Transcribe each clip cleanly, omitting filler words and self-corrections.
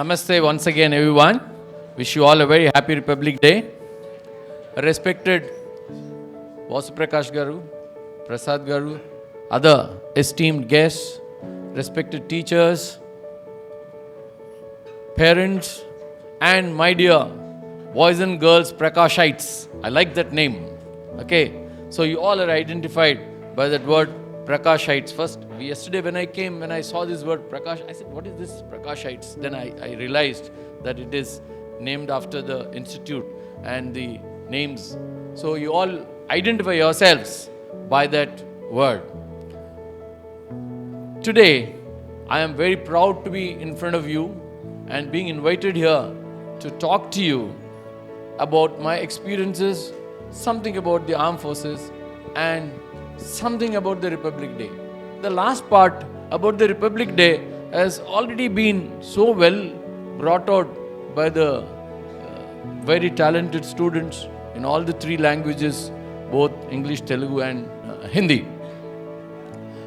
Namaste once again, everyone. Wish you all a very happy Republic Day. Respected Sri Prakash Garu, Prasad Garu, other esteemed guests, respected teachers, parents, and my dear boys and girls Prakashites. I like that name. Okay, so you all are identified by that word Prakashites. First, yesterday when I saw this word Prakash, I said, what is this Prakashites? Then I realized that it is named after the institute and the names. So you all identify yourselves by that word. Today, I am very proud to be in front of you and being invited here to talk to you about my experiences, something about the armed forces, and something about the Republic Day. The last part about the Republic Day has already been so well brought out by the very talented students in all the three languages, both English, Telugu and Hindi.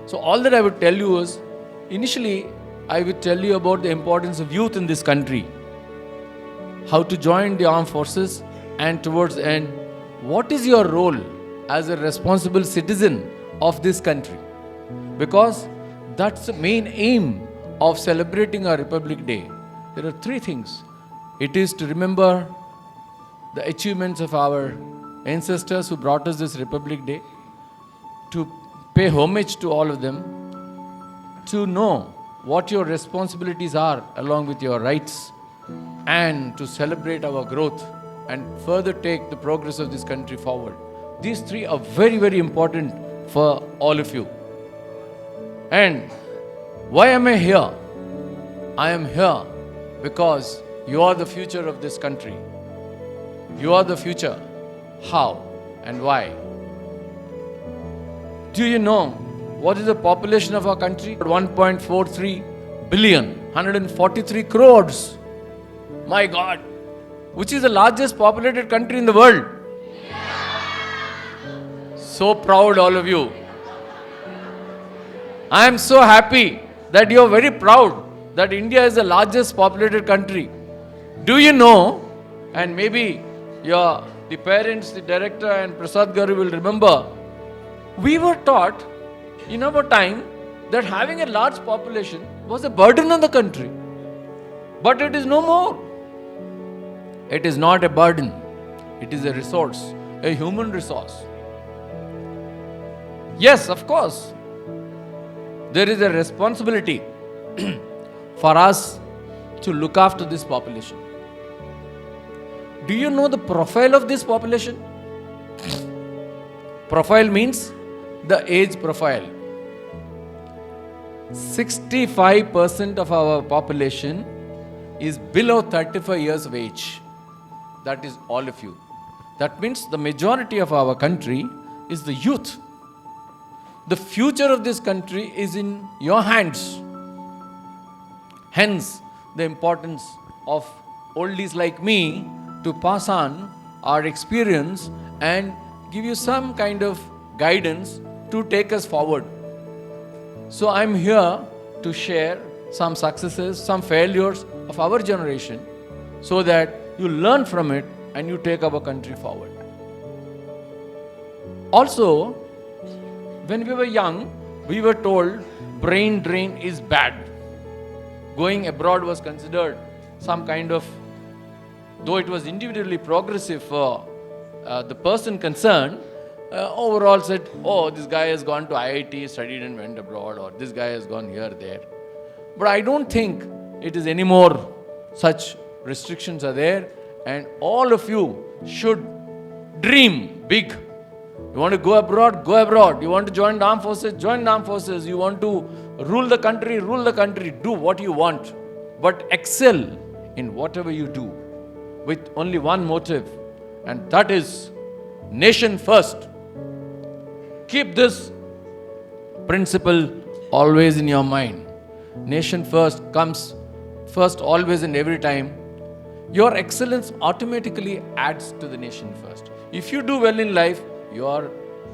So all that I would tell you is, initially I would tell you about the importance of youth in this country, how to join the armed forces, and towards the end, what is your role as a responsible citizen of this country? Because that's the main aim of celebrating our Republic Day. There are three things. It is to remember the achievements of our ancestors who brought us this Republic Day, to pay homage to all of them, to know what your responsibilities are along with your rights, and to celebrate our growth and further take the progress of this country forward. These three are very, very important for all of you. And why am I here? I am here because you are the future of this country. You are the future. How and why? Do you know what is the population of our country? 1.43 billion, 143 crores. My God, which is the largest populated country in the world? So proud, all of you. I am so happy that you are very proud that India is the largest populated country. Do you know, and maybe the parents, the director and Prasad Garu will remember, we were taught in our time that having a large population was a burden on the country. But it is no more. It is not a burden. It is a resource, a human resource. Yes, of course, there is a responsibility for us to look after this population. Do you know the profile of this population? Profile means the age profile. 65% of our population is below 35 years of age. That is all of you. That means the majority of our country is the youth. The future of this country is in your hands. Hence, the importance of oldies like me to pass on our experience and give you some kind of guidance to take us forward. So I'm here to share some successes, some failures of our generation, so that you learn from it and you take our country forward. Also, when we were young, we were told brain drain is bad. Going abroad was considered some kind of, though it was individually progressive for the person concerned, overall said, oh, this guy has gone to IIT, studied and went abroad, or this guy has gone here, there. But I don't think it is anymore. Such restrictions are there, and all of you should dream big. You want to go abroad? Go abroad. You want to join the armed forces? Join the armed forces. You want to rule the country? Rule the country. Do what you want. But excel in whatever you do with only one motive, and that is nation first. Keep this principle always in your mind. Nation first comes first always and every time. Your excellence automatically adds to the nation first. If you do well in life, you are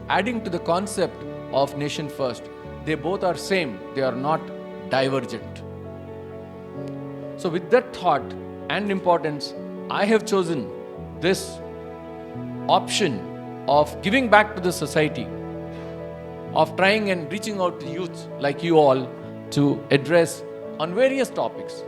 adding to the concept of nation first. They both are same. They are not divergent. So with that thought and importance, I have chosen this option of giving back to the society, of trying and reaching out to youth like you all to address on various topics.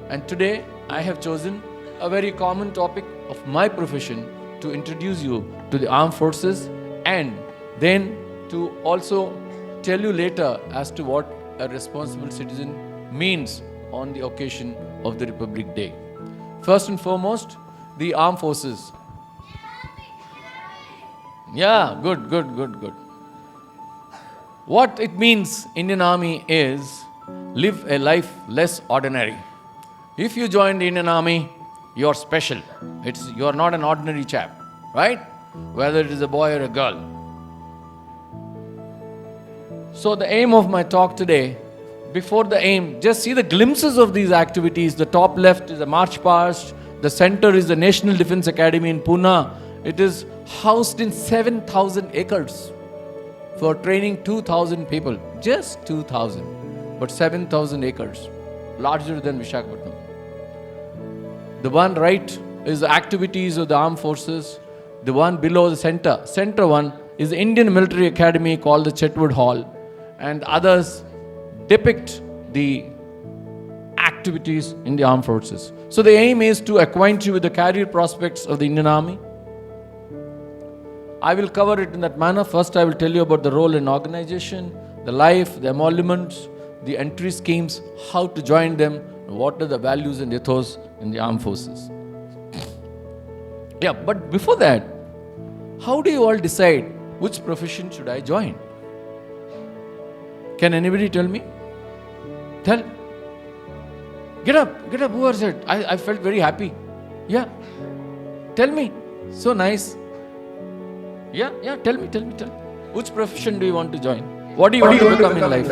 And today I have chosen a very common topic of my profession to introduce you to the armed forces, and then to also tell you later as to what a responsible citizen means on the occasion of the Republic Day. First and foremost, the armed forces. Yeah, good. What it means, Indian Army, is live a life less ordinary. If you join the Indian Army, you're special. You're not an ordinary chap, right? Whether it is a boy or a girl. So the aim of my talk today, before the aim, just see the glimpses of these activities. The top left is the March Past. The center is the National Defence Academy in Pune. It is housed in 7,000 acres for training 2,000 people. Just 2,000, but 7,000 acres, larger than Visakhapatnam. The one right is the activities of the armed forces. The one below the center one is the Indian Military Academy called the Chetwood Hall. And others depict the activities in the armed forces. So the aim is to acquaint you with the career prospects of the Indian Army. I will cover it in that manner. First, I will tell you about the role in organization, the life, the emoluments, the entry schemes, how to join them, what are the values and ethos in the armed forces. Yeah, but before that, how do you all decide which profession should I join? Can anybody tell me? Tell. Get up, whoever said. I felt very happy. Yeah. Tell me. So nice. Yeah, tell me. Which profession do you want to join? What do you want to become in life?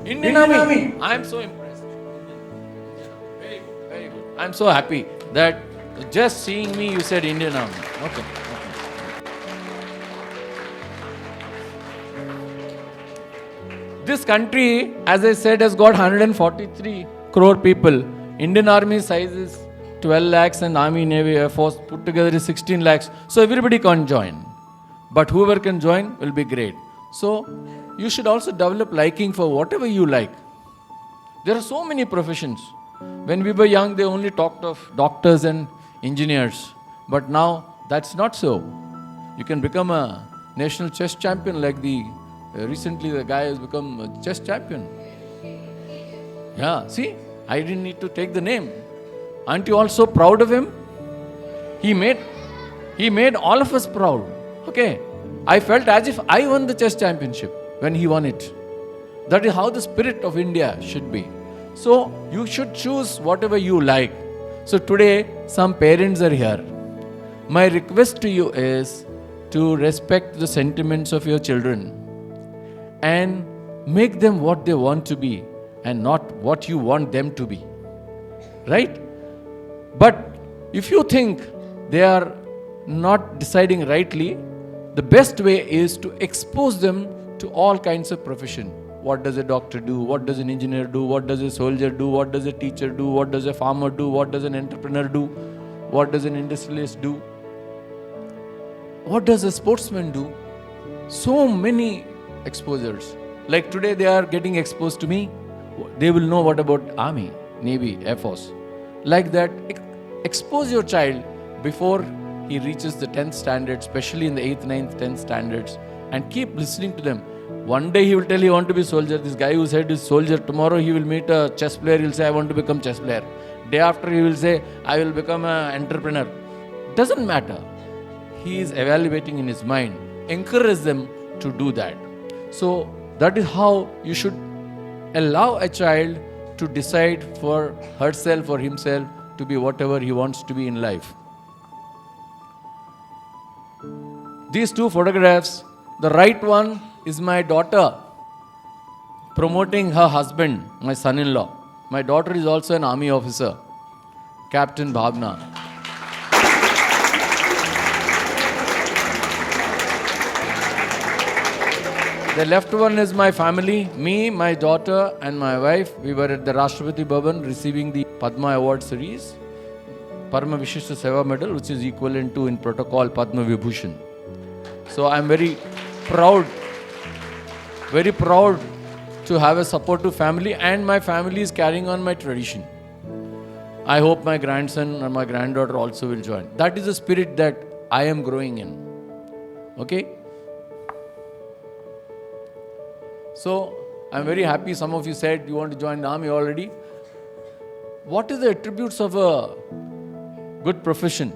Indian Army. I am so impressed. Very good. I am so happy that just seeing me, you said Indian Army. Okay. This country, as I said, has got 143 crore people. Indian Army size is 12 lakhs and Army, Navy, Air Force put together is 16 lakhs. So everybody can't join. But whoever can join will be great. So you should also develop liking for whatever you like. There are so many professions. When we were young, they only talked of doctors and engineers. But now, that's not so. You can become a national chess champion like recently the guy has become a chess champion. Yeah, see, I didn't need to take the name. Aren't you all so proud of him? He made all of us proud. Okay, I felt as if I won the chess championship when he won it. That is how the spirit of India should be. So you should choose whatever you like. So today, some parents are here. My request to you is to respect the sentiments of your children and make them what they want to be and not what you want them to be. Right? But if you think they are not deciding rightly, the best way is to expose them to all kinds of profession. What does a doctor do? What does an engineer do? What does a soldier do? What does a teacher do? What does a farmer do? What does an entrepreneur do? What does an industrialist do? What does a sportsman do? So many exposures. Like today they are getting exposed to me. They will know what about Army, Navy, Air Force. Like that, expose your child before he reaches the 10th standard, especially in the 8th, 9th, 10th standards, and keep listening to them. One day he will tell he want to be soldier. This guy who said he's soldier, tomorrow he will meet a chess player, he'll say I want to become chess player. Day after he will say I will become an entrepreneur. Doesn't matter. He is evaluating in his mind. Encourage them to do that. So that is how you should allow a child to decide for herself or himself to be whatever he wants to be in life. These two photographs, the right one is my daughter promoting her husband, my son-in-law. My daughter is also an army officer, Captain Bhavna. The left one is my family, me, my daughter and my wife. We were at the Rashtrapati Bhavan receiving the Padma Award series, Parama Vishishta Seva Medal, which is equivalent to in protocol Padma Vibhushan. So I'm very proud to have a supportive family, and my family is carrying on my tradition. I hope my grandson or my granddaughter also will join. That is the spirit that I am growing in. Okay? So, I'm very happy some of you said you want to join the army already. What is the attributes of a good profession?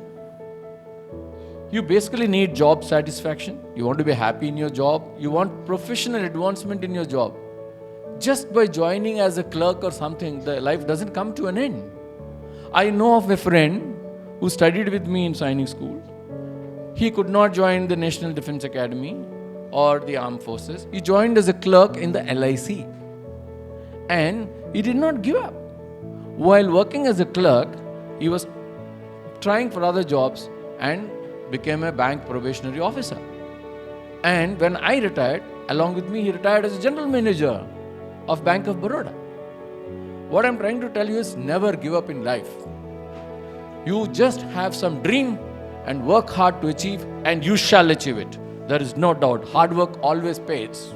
You basically need job satisfaction. You want to be happy in your job. You want professional advancement in your job. Just by joining as a clerk or something, the life doesn't come to an end. I know of a friend who studied with me in Sainik school. He could not join the National Defence Academy or the armed forces. He joined as a clerk in the LIC. And he did not give up. While working as a clerk, he was trying for other jobs and became a bank probationary officer. And when I retired, along with me, he retired as a general manager of Bank of Baroda. What I'm trying to tell you is never give up in life. You just have some dream and work hard to achieve, and you shall achieve it. There is no doubt. Hard work always pays.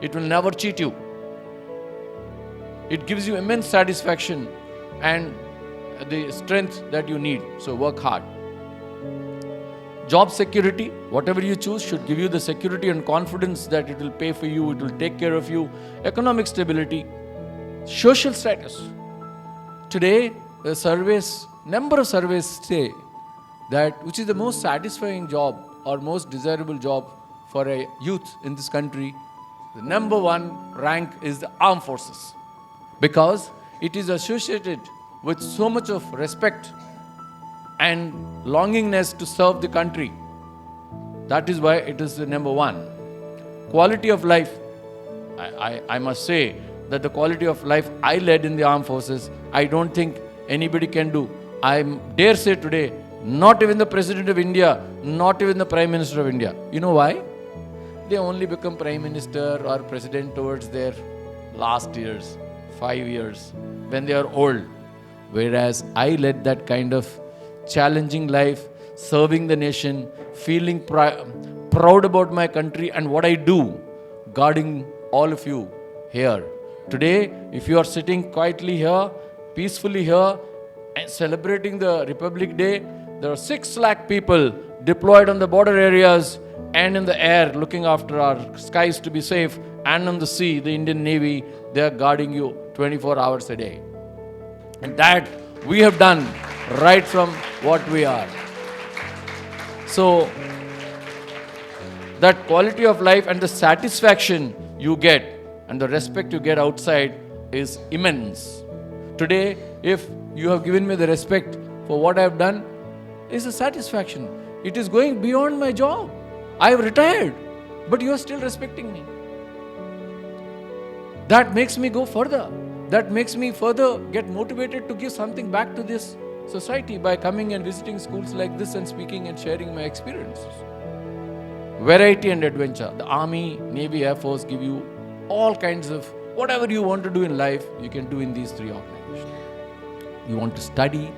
It will never cheat you. It gives you immense satisfaction and the strength that you need. So work hard. Job security, whatever you choose, should give you the security and confidence that it will pay for you, it will take care of you. Economic stability, social status. Today, number of surveys say that which is the most satisfying job or most desirable job for a youth in this country, the number one rank is the armed forces, because it is associated with so much of respect and longingness to serve the country. That is why it is the number one. Quality of life, I must say that the quality of life I led in the armed forces, I don't think anybody can do. I dare say today, not even the President of India, not even the Prime Minister of India. You know why? They only become Prime Minister or President towards their last years, 5 years, when they are old. Whereas I led that kind of challenging life, serving the nation, feeling proud about my country and what I do, guarding all of you here. Today, if you are sitting quietly here, peacefully here, and celebrating the Republic Day, there are 6 lakh people deployed on the border areas and in the air looking after our skies to be safe, and on the sea, the Indian Navy, they are guarding you 24 hours a day. And that we have done right from what we are. So, that quality of life and the satisfaction you get and the respect you get outside is immense. Today, if you have given me the respect for what I have done, is a satisfaction. It is going beyond my job. I have retired, but you are still respecting me. That makes me go further. That makes me further get motivated to give something back to this society by coming and visiting schools like this and speaking and sharing my experiences. Variety and adventure. The Army, Navy, Air Force give you all kinds of whatever you want to do in life, you can do in these 3 organizations. You want to study,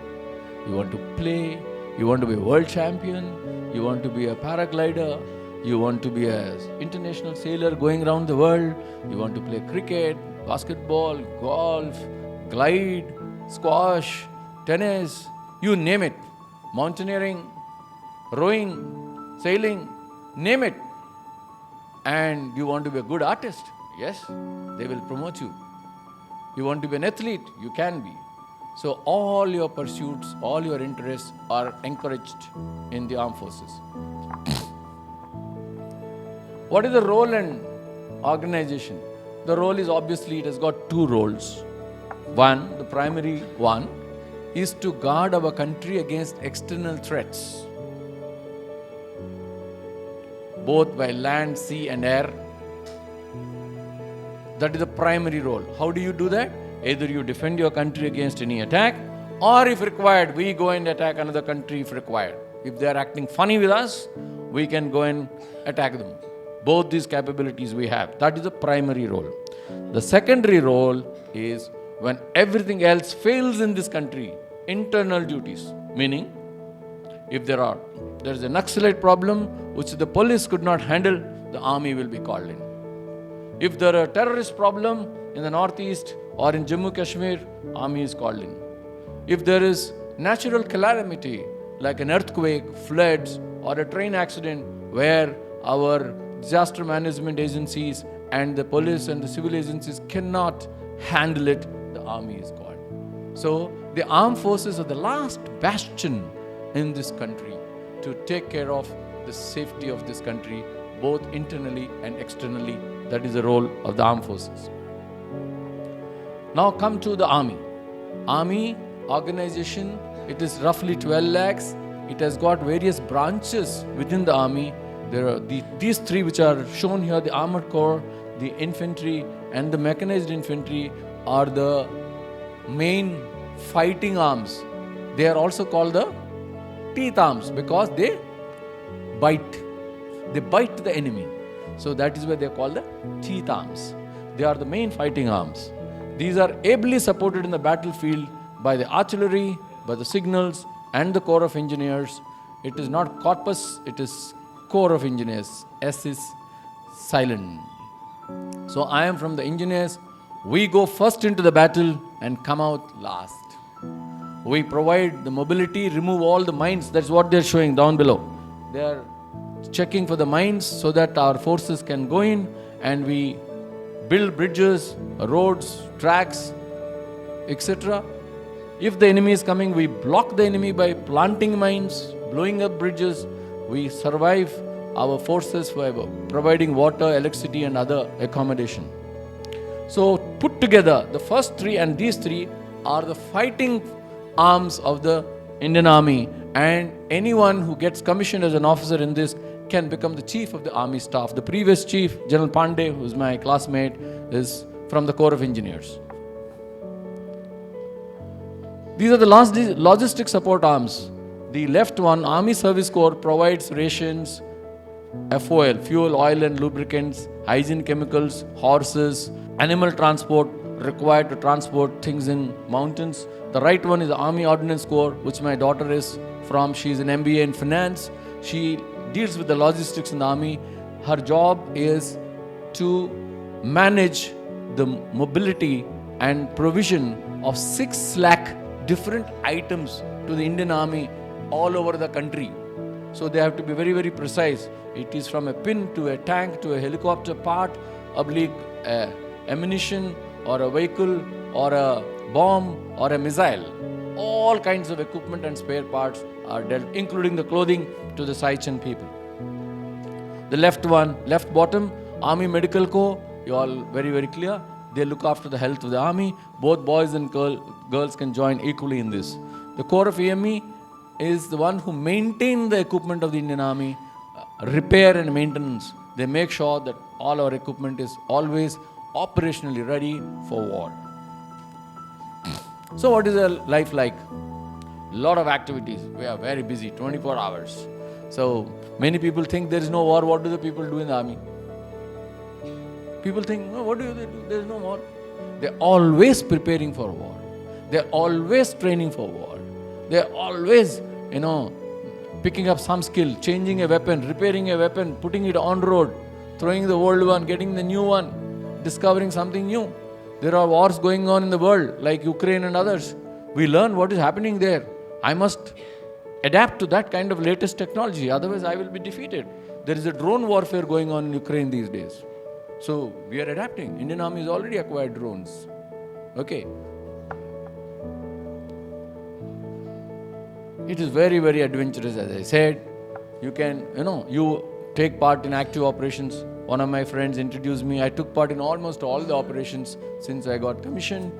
you want to play, you want to be a world champion, you want to be a paraglider, you want to be an international sailor going around the world, you want to play cricket, basketball, golf, glide, squash, tennis, you name it. Mountaineering, rowing, sailing, name it. And you want to be a good artist, yes, they will promote you. You want to be an athlete, you can be. So all your pursuits, all your interests are encouraged in the armed forces. What is the role and organization? The role is obviously, it has got 2 roles. One, the primary one, is to guard our country against external threats, both by land, sea and air. That is the primary role. How do you do that? Either you defend your country against any attack, or if required, we go and attack another country if required. If they are acting funny with us, we can go and attack them. Both these capabilities we have. That is the primary role. The secondary role is when everything else fails in this country, internal duties. Meaning, if there is a Naxalite problem which the police could not handle, the army will be called in. If there are a terrorist problem in the northeast or in Jammu Kashmir, army is called in. If there is natural calamity like an earthquake, floods, or a train accident where our disaster management agencies and the police and the civil agencies cannot handle it, the army is called. So the armed forces are the last bastion in this country to take care of the safety of this country, both internally and externally. That is the role of the armed forces. Now come to the army. Army organization, it is roughly 12 lakhs. It has got various branches within the army. There are these three which are shown here, the armored corps, the infantry and the mechanized infantry are the main fighting arms. They are also called the teeth arms because they bite. They bite the enemy. So that is why they are called the teeth arms. They are the main fighting arms. These are ably supported in the battlefield by the artillery, by the signals and the corps of engineers. It is not corpus, it is corps of engineers. S is silent. So I am from the engineers. We go first into the battle and come out last. We provide the mobility, remove all the mines. That's what they're showing down below. They are checking for the mines so that our forces can go in, and we build bridges, roads, tracks, etc. If the enemy is coming, we block the enemy by planting mines, blowing up bridges. We survive our forces by providing water, electricity and other accommodation. So put together, the first three and these three are the fighting arms of the Indian Army, and anyone who gets commissioned as an officer in this can become the chief of the army staff. The previous chief, General Pandey, who is my classmate, is from the Corps of Engineers. These are the logistic support arms. The left one, Army Service Corps, provides rations, FOL, fuel, oil and lubricants, hygiene chemicals, horses, animal transport required to transport things in mountains. The right one is the Army Ordnance Corps, which my daughter is from. She is an MBA in finance. She deals with the logistics in the army. Her job is to manage the mobility and provision of 6 lakh different items to the Indian Army all over the country. So they have to be very, very precise. It is from a pin to a tank to a helicopter part, oblique ammunition or a vehicle or a bomb or a missile. All kinds of equipment and spare parts are dealt, including the clothing to the Saichen people. The left one, left bottom, Army Medical Corps, you all very, very clear. They look after the health of the army. Both boys and girls can join equally in this. The Corps of EME is the one who maintain the equipment of the Indian Army, repair and maintenance. They make sure that all our equipment is always operationally ready for war. So what is our life like? A lot of activities. We are very busy, 24 hours. So many people think there is no war. What do the people do in the army? People think, no, what do they do? There is no war. They're always preparing for war. They're always training for war. They're always, picking up some skill, changing a weapon, repairing a weapon, putting it on road, throwing the old one, getting the new one, discovering something new. There are wars going on in the world, like Ukraine and others. We learn what is happening there. I must adapt to that kind of latest technology, otherwise I will be defeated. There is a drone warfare going on in Ukraine these days. So we are adapting. Indian Army has already acquired drones. Okay. It is very, very adventurous, as I said. You can, you take part in active operations. One of my friends introduced me. I took part in almost all the operations since I got commissioned.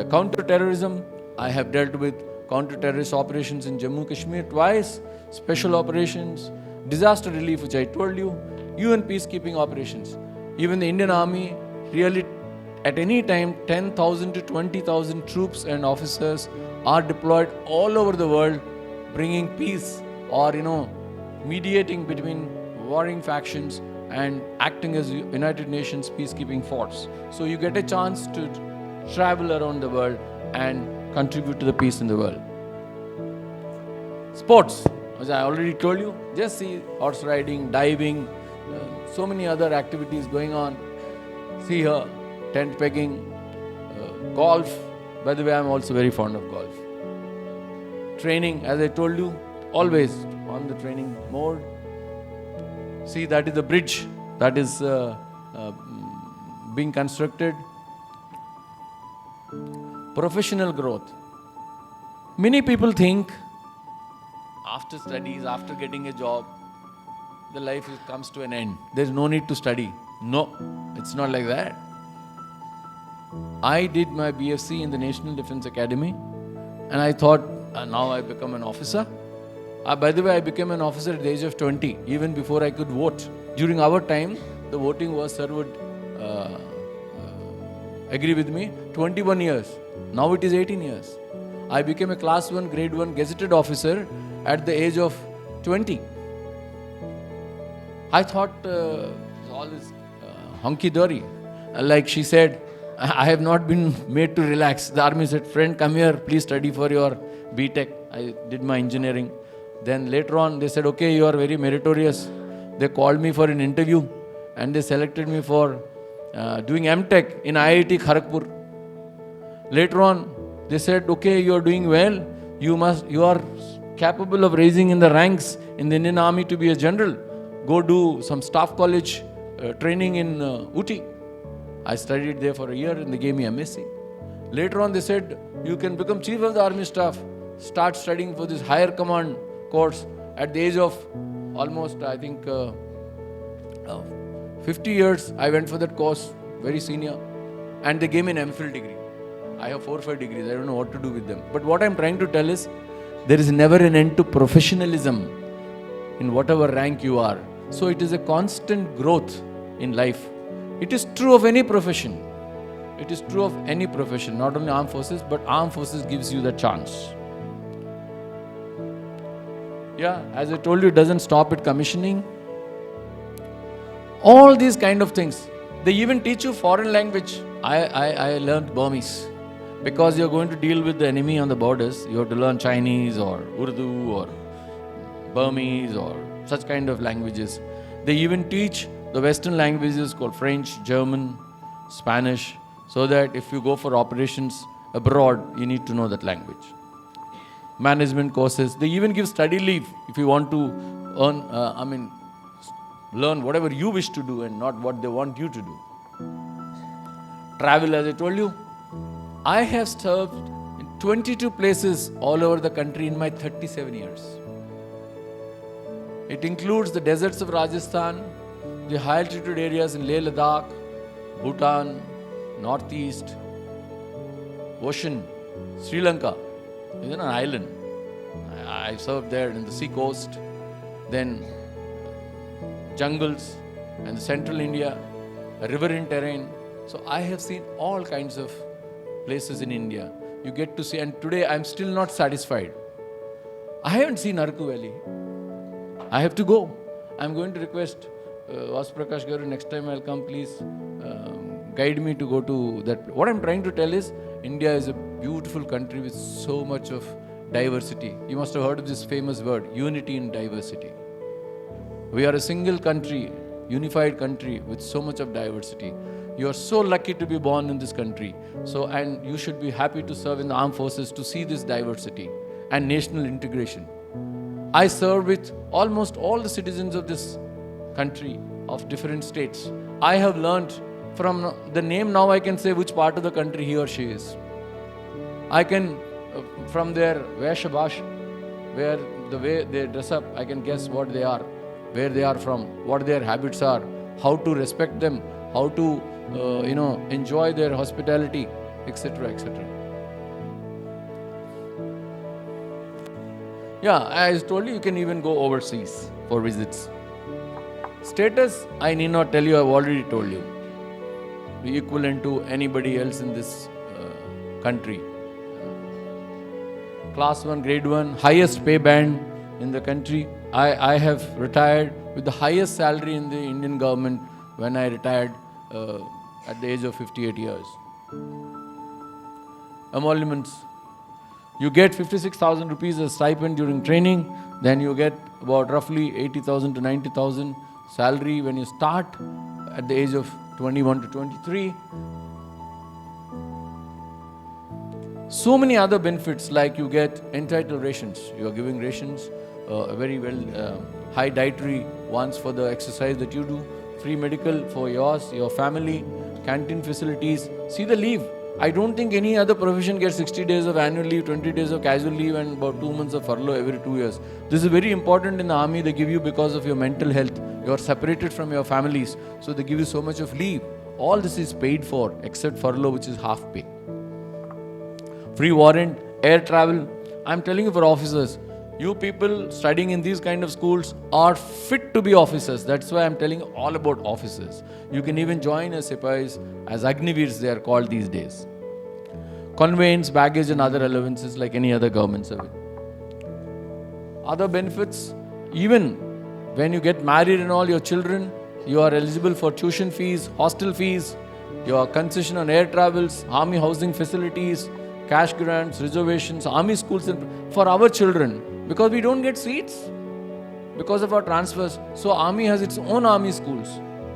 Counter-terrorism, I have dealt with counter-terrorist operations in Jammu Kashmir twice, special operations, disaster relief, which I told you, UN peacekeeping operations. Even the Indian Army, really, at any time, 10,000 to 20,000 troops and officers are deployed all over the world, bringing peace or, mediating between warring factions and acting as United Nations peacekeeping force. So you get a chance to travel around the world and contribute to the peace in the world. Sports, as I already told you, just see horse riding, diving, so many other activities going on. See here, tent pegging, golf. By the way, I'm also very fond of golf. Training, as I told you, always on the training mode. See, that is the bridge that is being constructed. Professional growth. Many people think after studies, after getting a job, the life comes to an end. There's no need to study. No, it's not like that. I did my BSc in the National Defence Academy, and I thought, now I become an officer. By the way, I became an officer at the age of 20, even before I could vote. During our time, the voting was, sir would agree with me, 21 years. Now it is 18 years. I became a class 1, grade 1 gazetted officer at the age of 20. I thought all this hunky-dory. Like she said, I have not been made to relax. The army said, friend, come here, please study for your B.Tech. I did my engineering. Then later on, they said, okay, you are very meritorious. They called me for an interview and they selected me for doing M.Tech in IIT Kharagpur. Later on, they said, okay, you are doing well. You are capable of raising in the ranks in the Indian Army to be a general. Go do some staff college training in Uti. I studied there for a year and they gave me MSc. Later on, they said, you can become chief of the army staff. Start studying for this higher command course. At the age of almost, I think, 50 years, I went for that course, very senior. And they gave me an MPhil degree. I have 4 or 5 degrees. I don't know what to do with them. But what I'm trying to tell is, there is never an end to professionalism in whatever rank you are. So it is a constant growth in life. It is true of any profession. It is true of any profession, not only armed forces, but armed forces gives you the chance. Yeah, as I told you, it doesn't stop at commissioning. All these kind of things. They even teach you foreign language. I learned Burmese. Because you're going to deal with the enemy on the borders, you have to learn Chinese or Urdu or Burmese or such kind of languages. They even teach the Western languages called French, German, Spanish, so that if you go for operations abroad, you need to know that language. Management courses. They even give study leave if you want to learn whatever you wish to do and not what they want you to do. Travel, as I told you, I have served in 22 places all over the country in my 37 years. It includes the deserts of Rajasthan, the high altitude areas in Leh Ladakh, Bhutan, Northeast, ocean, Sri Lanka is an island. I served there in the sea coast, then jungles and central India, a riverine terrain. So I have seen all kinds of places in India. You get to see, and today I'm still not satisfied. I haven't seen Araku Valley. I have to go. I'm going to request Sri Prakash Garu, next time I'll come, please guide me to go to that. What I'm trying to tell is, India is a beautiful country with so much of diversity. You must have heard of this famous word, unity in diversity. We are a single country, unified country with so much of diversity. You are so lucky to be born in this country. So, and you should be happy to serve in the armed forces to see this diversity and national integration. I serve with almost all the citizens of this country, of different states. I have learned from the name, now I can say which part of the country he or she is. I can, from their Veshabhash, where the way they dress up, I can guess what they are, where they are from, what their habits are, how to respect them, how to enjoy their hospitality, etc., etc. Yeah, as I told you, you can even go overseas for visits. Status, I need not tell you, I've already told you. Be equivalent to anybody else in this country. Class 1, grade 1, highest pay band in the country. I have retired with the highest salary in the Indian government when I retired at the age of 58 years. Emoluments. You get 56,000 rupees as stipend during training, then you get about roughly 80,000 to 90,000 salary when you start at the age of 21 to 23. So many other benefits, like you get entitled rations. You are giving rations, a very high dietary ones for the exercise that you do, free medical for yours, your family, canteen facilities. See the leave. I don't think any other profession gets 60 days of annual leave, 20 days of casual leave, and about 2 months of furlough every 2 years. This is very important in the army. They give you because of your mental health. You are separated from your families, so they give you so much of leave. All this is paid for except furlough, which is half pay. Free warrant, air travel. I'm telling you, for officers, you people studying in these kind of schools are fit to be officers. That's why I'm telling you all about officers. You can even join as Sipais, as Agniveers they are called these days. Conveyance, baggage and other allowances like any other government service. Other benefits, even when you get married and all, your children, you are eligible for tuition fees, hostel fees, your concession on air travels, army housing facilities, cash grants, reservations, army schools for our children, because we don't get seats because of our transfers. So army has its own army schools.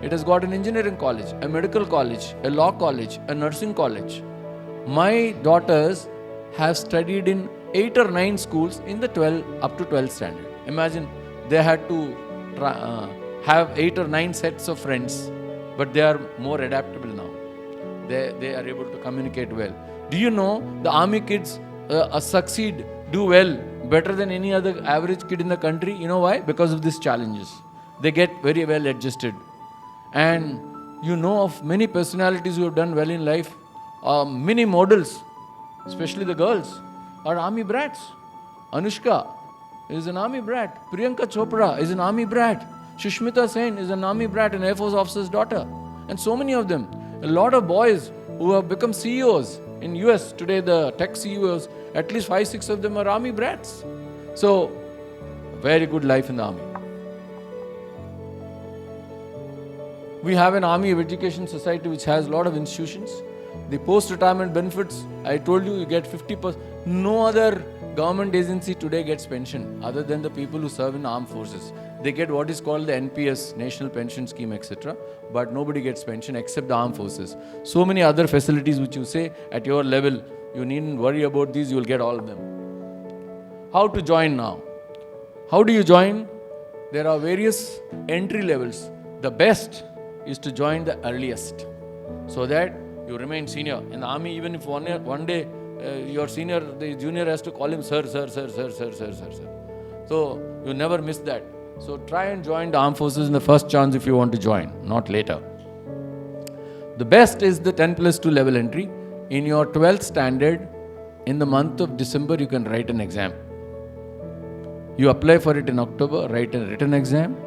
It has got an engineering college, a medical college, a law college, a nursing college. My daughters have studied in 8 or 9 schools in the up to 12th standard. Imagine, they had to have 8 or 9 sets of friends, but they are more adaptable now. They are able to communicate well. Do you know the army kids succeed, do well, better than any other average kid in the country? You know why? Because of these challenges. They get very well adjusted. And you know of many personalities who have done well in life. Many models, especially the girls, are army brats. Anushka is an army brat. Priyanka Chopra is an army brat. Sushmita Sen is an army brat, an Air Force officer's daughter. And so many of them. A lot of boys who have become CEOs in US today, the tech CEOs, at least 5-6 of them are army brats. So, very good life in the army. We have an Army of Education Society which has a lot of institutions. The post-retirement benefits, I told you, you get 50%. No other government agency today gets pension other than the people who serve in armed forces. They get what is called the NPS, National Pension Scheme, etc. But nobody gets pension except the armed forces. So many other facilities which you say at your level, you needn't worry about these, you will get all of them. How to join now? How do you join? There are various entry levels. The best is to join the earliest, so that you remain senior. In the army, even if one day your senior, the junior has to call him sir. So you never miss that. So try and join the armed forces in the first chance if you want to join, not later. The best is the 10+2 level entry. In your 12th standard, in the month of December, you can write an exam. You apply for it in October, write a written exam.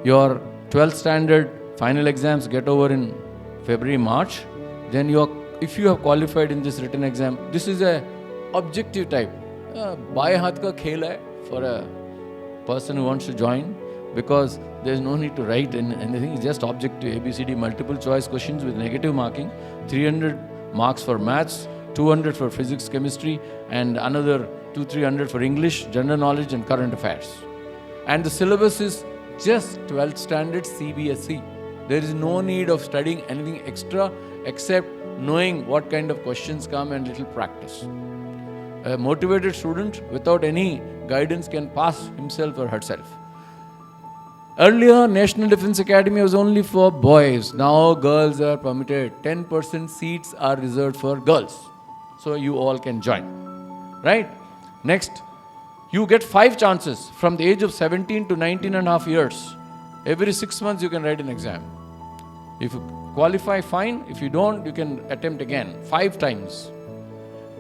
Your 12th standard final exams get over in February, March. Then if you have qualified in this written exam, this is a objective type. Baye haath ka khel hai for a person who wants to join, because there is no need to write anything. It's just objective, ABCD, multiple choice questions with negative marking, 300 marks for maths, 200 for physics, chemistry, and another 200-300 for English, general knowledge and current affairs. And the syllabus is just 12th standard CBSE. There is no need of studying anything extra except knowing what kind of questions come and little practice. A motivated student without any guidance can pass himself or herself. Earlier, National Defence Academy was only for boys. Now girls are permitted. 10% seats are reserved for girls. So you all can join. Right? Next, you get 5 chances from the age of 17 to 19.5 years. Every 6 months you can write an exam. If you qualify, fine. If you don't, you can attempt again 5 times.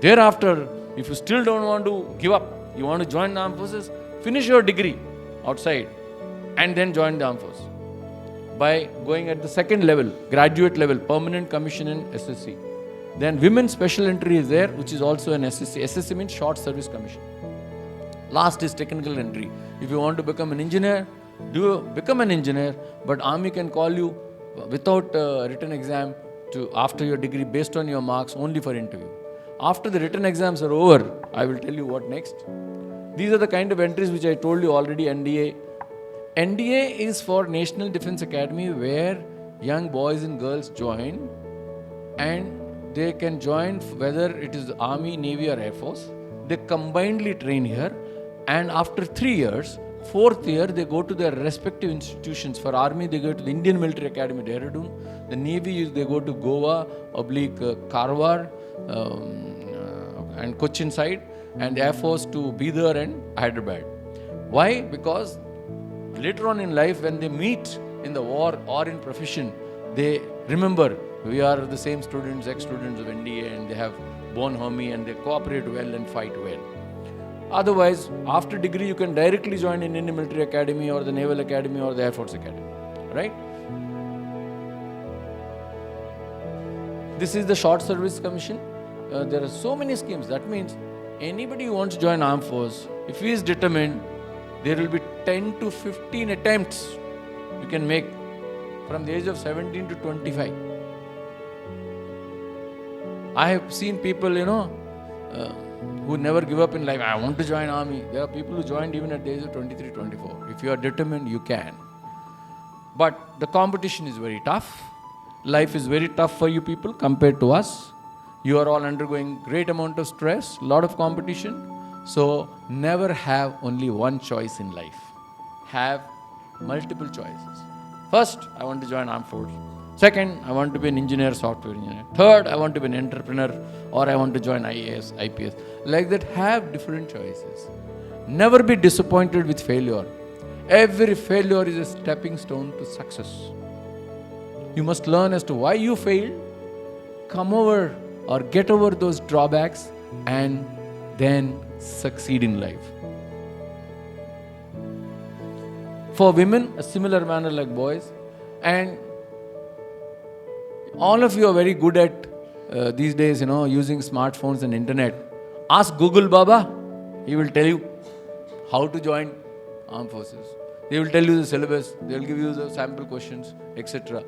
Thereafter, if you still don't want to give up, you want to join the armed forces, finish your degree outside and then join the armed force by going at the second level, graduate level, permanent commission in SSC. Then women's special entry is there, which is also an SSC. SSC means short service commission. Last is technical entry. If you want to become an engineer, become an engineer, but army can call you without written exam to after your degree based on your marks only for interview. After the written exams are over, I will tell you what next. These are the kind of entries which I told you already. NDA is for National Defence Academy, where young boys and girls join, and they can join whether it is Army, Navy or Air Force. They combinedly train here, and after 3 years, 4th year, they go to their respective institutions. For Army, they go to the Indian Military Academy, Dehradun. The Navy, they go to Goa, Karwar, and Cochin side, and Air Force to Bidar and Hyderabad. Why? Because later on in life, when they meet in the war or in profession, they remember we are the same students, ex-students of NDA, and they have born homey and they cooperate well and fight well. Otherwise, after degree, you can directly join in Indian Military Academy or the Naval Academy or the Air Force Academy, right? This is the Short Service Commission. There are so many schemes. That means anybody who wants to join armed force, if he is determined, there will be 10 to 15 attempts you can make from the age of 17 to 25. I have seen people, who never give up in life. I want to join army. There are people who joined even at the age of 23, 24. If you are determined, you can. But the competition is very tough. Life is very tough for you people compared to us. You are all undergoing great amount of stress, lot of competition. So never have only one choice in life. Have multiple choices. First, I want to join armed force. Second, I want to be an engineer, software engineer. Third, I want to be an entrepreneur, or I want to join IAS, IPS. Like that, have different choices. Never be disappointed with failure. Every failure is a stepping stone to success. You must learn as to why you failed, come over or get over those drawbacks, and then succeed in life. For women, a similar manner like boys. And all of you are very good at these days, using smartphones and internet. Ask Google Baba. He will tell you how to join armed forces. They will tell you the syllabus. They will give you the sample questions, etc.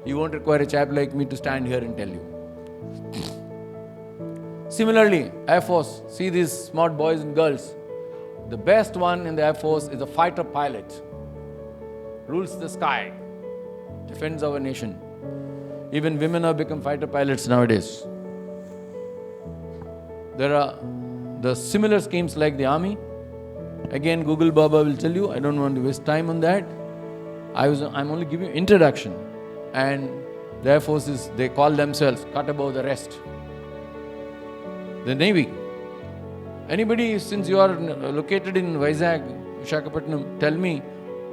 You won't require a chap like me to stand here and tell you. Similarly, Air Force. See these smart boys and girls. The best one in the Air Force is a fighter pilot. Rules the sky. Defends our nation. Even women have become fighter pilots nowadays. There are the similar schemes like the army. Again, Google Baba will tell you. I don't want to waste time on that. I'm only giving you introduction. And the Air Forces, they call themselves cut above the rest. The Navy. Anybody, since you are located in Visakhapatnam, tell me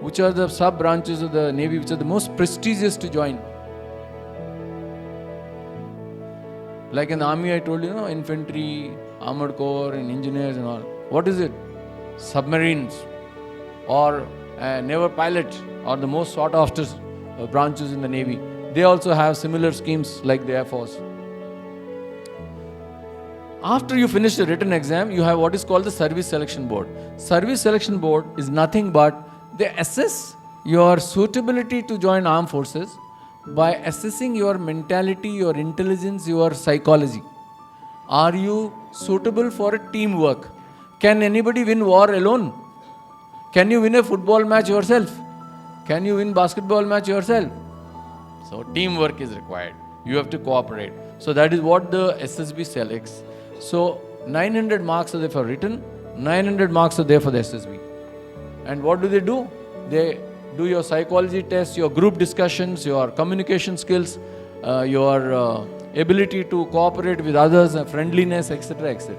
which are the sub-branches of the Navy which are the most prestigious to join. Like in the army, I told you, infantry, armored corps, and engineers and all. What is it? Submarines, or naval pilot, or the most sought after branches in the Navy. They also have similar schemes like the Air Force. After you finish the written exam, you have what is called the Service Selection Board. Service Selection Board is nothing but they assess your suitability to join armed forces by assessing your mentality, your intelligence, your psychology. Are you suitable for a teamwork? Can anybody win war alone? Can you win a football match yourself? Can you win basketball match yourself? So teamwork is required. You have to cooperate. So that is what the SSB selects. So 900 marks are there for written, 900 marks are there for the SSB. And what do? They do your psychology tests, your group discussions, your communication skills, your ability to cooperate with others, friendliness, etc., etc.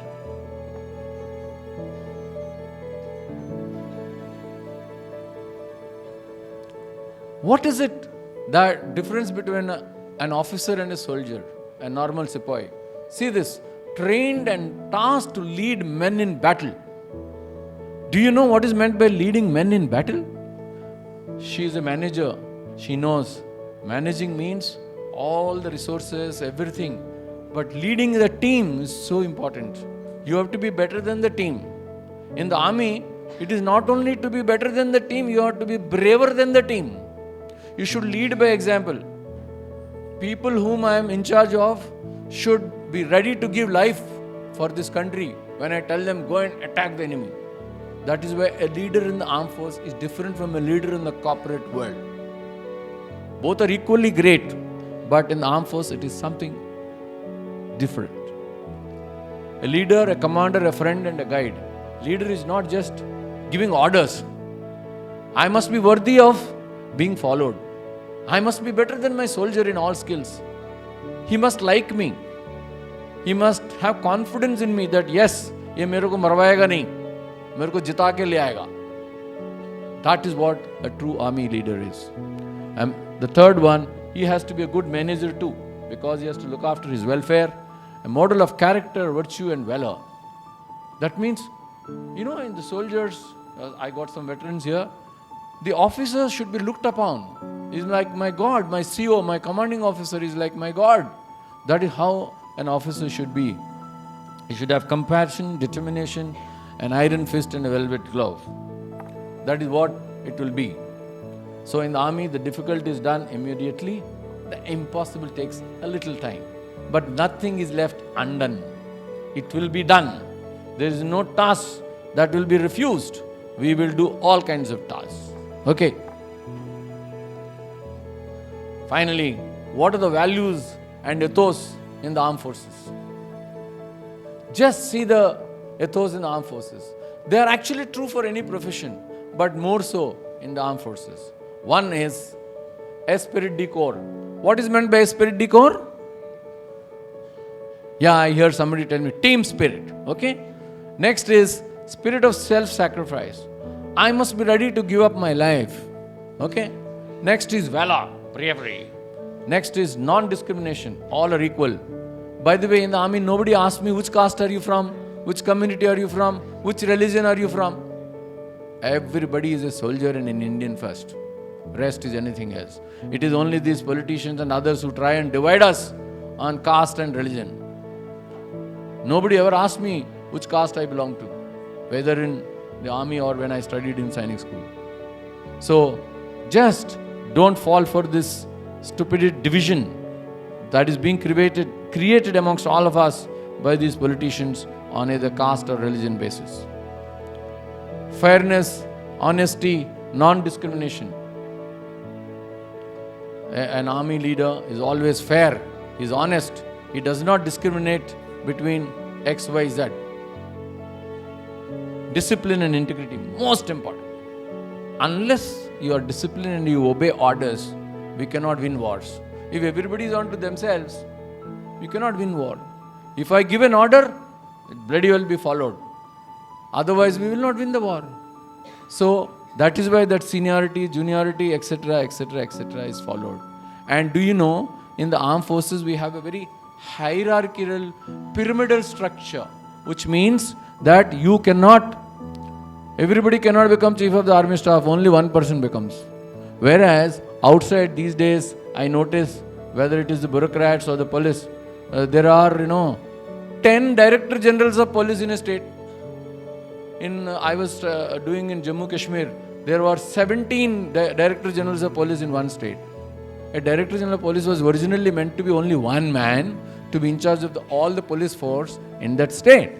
What is it, the difference between an officer and a soldier, a normal sepoy? See this, trained and tasked to lead men in battle. Do you know what is meant by leading men in battle? She is a manager. She knows. Managing means all the resources, everything. But leading the team is so important. You have to be better than the team. In the army, It is not only to be better than the team, you have to be braver than the team. You should lead by example. People whom I am in charge of should be ready to give life for this country when I tell them go and attack the enemy. That is why a leader in the armed force is different from a leader in the corporate world. Both are equally great, but in the armed force it is something different. A leader, a commander, a friend and a guide. Leader is not just giving orders. I must be worthy of being followed. I must be better than my soldier in all skills. He must like me. He must have confidence in me that yes, ये मेरे को मरवाएगा नहीं, मेरे को जिता के ले आएगा. That is what a true army leader is. And the third one, he has to be a good manager too, because he has to look after his welfare, a model of character, virtue and valor. That means, in the soldiers, I got some veterans here, the officers should be looked upon. He's like my God, my CO, my commanding officer is like my God. That is how an officer should be. He should have compassion, determination, an iron fist and a velvet glove. That is what it will be. So in the army, the difficult is done immediately. The impossible takes a little time. But nothing is left undone. It will be done. There is no task that will be refused. We will do all kinds of tasks. Okay. Finally, what are the values and ethos in the armed forces? Just see the ethos in the armed forces. They are actually true for any profession, but more so in the armed forces. One is esprit de corps. What is meant by esprit de corps? Yeah, I hear somebody tell me, team spirit. Okay. Next is spirit of self-sacrifice. I must be ready to give up my life. Okay. Next is valor, bravery. Next is non-discrimination. All are equal. By the way, in the army, nobody asks me which caste are you from, which community are you from, which religion are you from. Everybody is a soldier and an Indian first. Rest is anything else. It is only these politicians and others who try and divide us on caste and religion. Nobody ever asked me which caste I belong to, whether in the army or when I studied in Sainik school. So, just don't fall for this stupid division that is being created amongst all of us by these politicians on either caste or religion basis. Fairness, honesty, non-discrimination. An army leader is always fair, he is honest, he does not discriminate between X, Y, Z. Discipline and integrity, most important. Unless you are disciplined and you obey orders, we cannot win wars. If everybody is onto themselves, we cannot win war. If I give an order, it bloody well be followed. Otherwise, we will not win the war. So, that is why that seniority, juniority, etc., etc., etc. is followed. And do you know, in the armed forces, we have a very hierarchical, pyramidal structure, which means that everybody cannot become chief of the army staff, only one person becomes. Whereas, outside these days, I notice, whether it is the bureaucrats or the police, there are, 10 director generals of police in a state. I was doing in Jammu Kashmir, there were 17 director generals of police in one state. A director general of police was originally meant to be only one man to be in charge of all the police force in that state.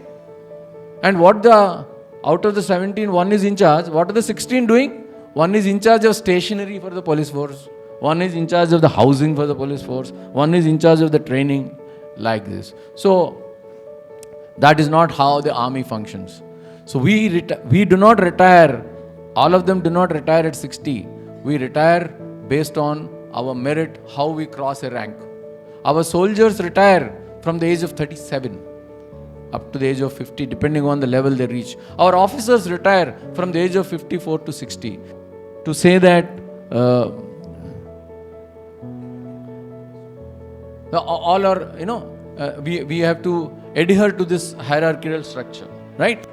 And out of the 17, one is in charge. What are the 16 doing? One is in charge of stationery for the police force. One is in charge of the housing for the police force. One is in charge of the training, like this. So, that is not how the army functions. So, we do not retire. All of them do not retire at 60. We retire based on our merit, how we cross a rank. Our soldiers retire from the age of 37 up to the age of 50, depending on the level they reach. Our officers retire from the age of 54 to 60. To say that all are, we have to adhere to this hierarchical structure, right?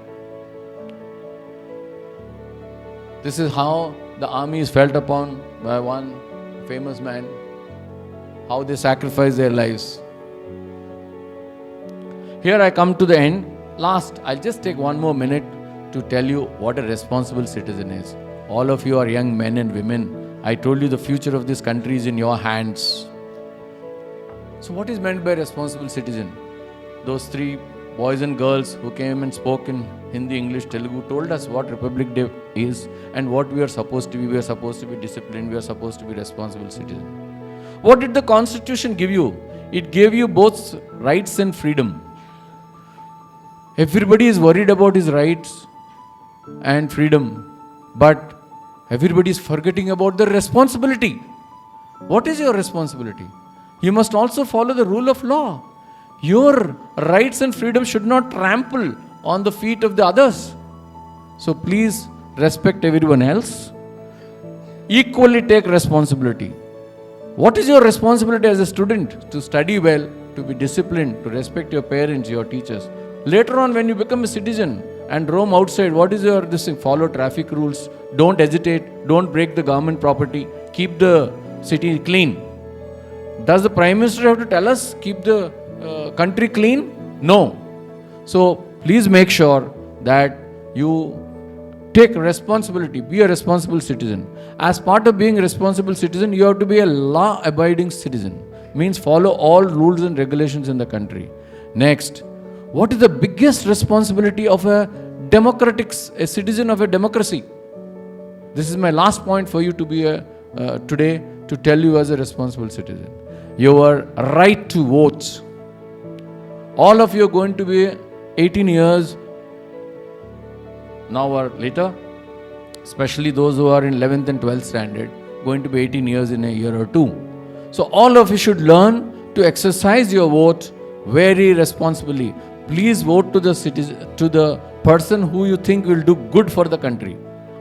This is how the army is felt upon by one famous man, how they sacrifice their lives. Here I come to the end. Last, I'll just take one more minute to tell you what a responsible citizen is. All of you are young men and women. I told you the future of this country is in your hands. So what is meant by responsible citizen? Those three boys and girls who came and spoke in Hindi, English, Telugu told us what Republic Day is and what we are supposed to be. We are supposed to be disciplined. We are supposed to be responsible citizen. What did the Constitution give you? It gave you both rights and freedom. Everybody is worried about his rights and freedom, but everybody is forgetting about the responsibility. What is your responsibility? You must also follow the rule of law. Your rights and freedom should not trample on the feet of the others. So please respect everyone else. Equally take responsibility. What is your responsibility as a student? To study well, to be disciplined, to respect your parents, your teachers. Later on, when you become a citizen and roam outside, what is your this thing? Follow traffic rules. Don't hesitate. Don't break the government property. Keep the city clean. Does the Prime Minister have to tell us keep the country clean? No. So please make sure that you take responsibility. Be a responsible citizen. As part of being a responsible citizen, you have to be a law-abiding citizen. Means follow all rules and regulations in the country. Next, what is the biggest responsibility of a citizen of a democracy? This is my last point for you to be today to tell you as a responsible citizen. Your right to vote. All of you are going to be 18 years now or later, especially those who are in 11th and 12th standard, going to be 18 years in a year or two. So all of you should learn to exercise your vote very responsibly. Please vote to the person who you think will do good for the country.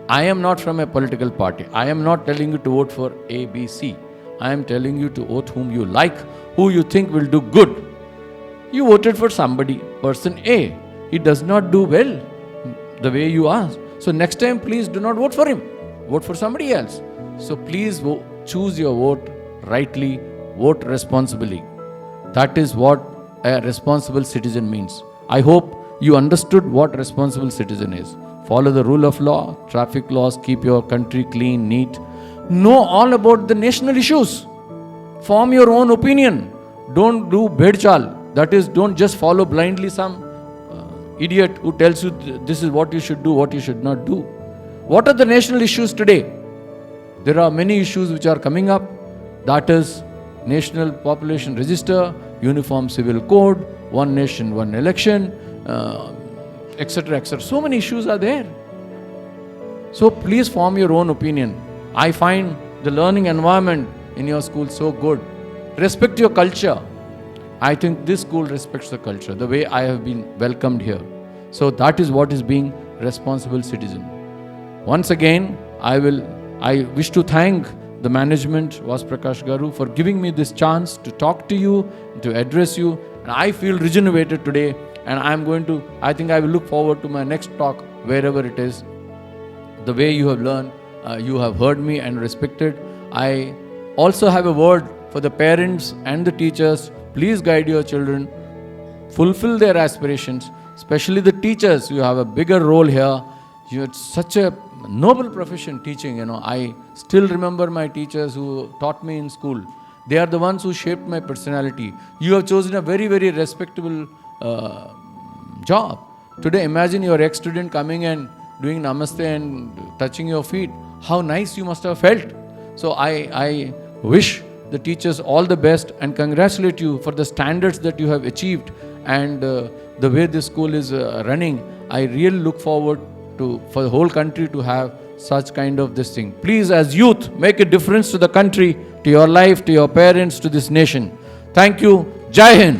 I am not from a political party. I am not telling you to vote for A, B, C. I am telling you to vote whom you like, who you think will do good. You voted for somebody, person A. He does not do well the way you asked. So next time, please do not vote for him. Vote for somebody else. So please choose your vote rightly, vote responsibly. That is what a responsible citizen means. I hope you understood what responsible citizen is. Follow the rule of law, traffic laws, keep your country clean, neat. Know all about the national issues. Form your own opinion. Don't do bedchal. That is, don't just follow blindly some idiot who tells you this is what you should do, what you should not do. What are the national issues today? There are many issues which are coming up. That is National Population Register, Uniform Civil Code, One Nation, One Election, etc., etc. So many issues are there. So please form your own opinion. I find the learning environment in your school so good. Respect your culture. I think this school respects the culture, the way I have been welcomed here. So that is what is being responsible citizen. Once again, I wish to thank the management, Sri Prakash Garu, for giving me this chance to talk to you, to address you. And I feel rejuvenated today. And I think I will look forward to my next talk, wherever it is. The way you have learned, you have heard me and respected. I also have a word for the parents and the teachers. Please guide your children, fulfill their aspirations, especially the teachers. You have a bigger role here. You had such a noble profession, teaching. I still remember my teachers who taught me in school. They are the ones who shaped my personality. You have chosen a very, very respectable job. Today, imagine your ex-student coming and doing namaste and touching your feet. How nice you must have felt. So I wish the teachers all the best and congratulate you for the standards that you have achieved and the way this school is running. I really look forward for the whole country to have such kind of this thing. Please, as youth, make a difference to the country, to your life, to your parents, to this nation. Thank you. Jai Hind.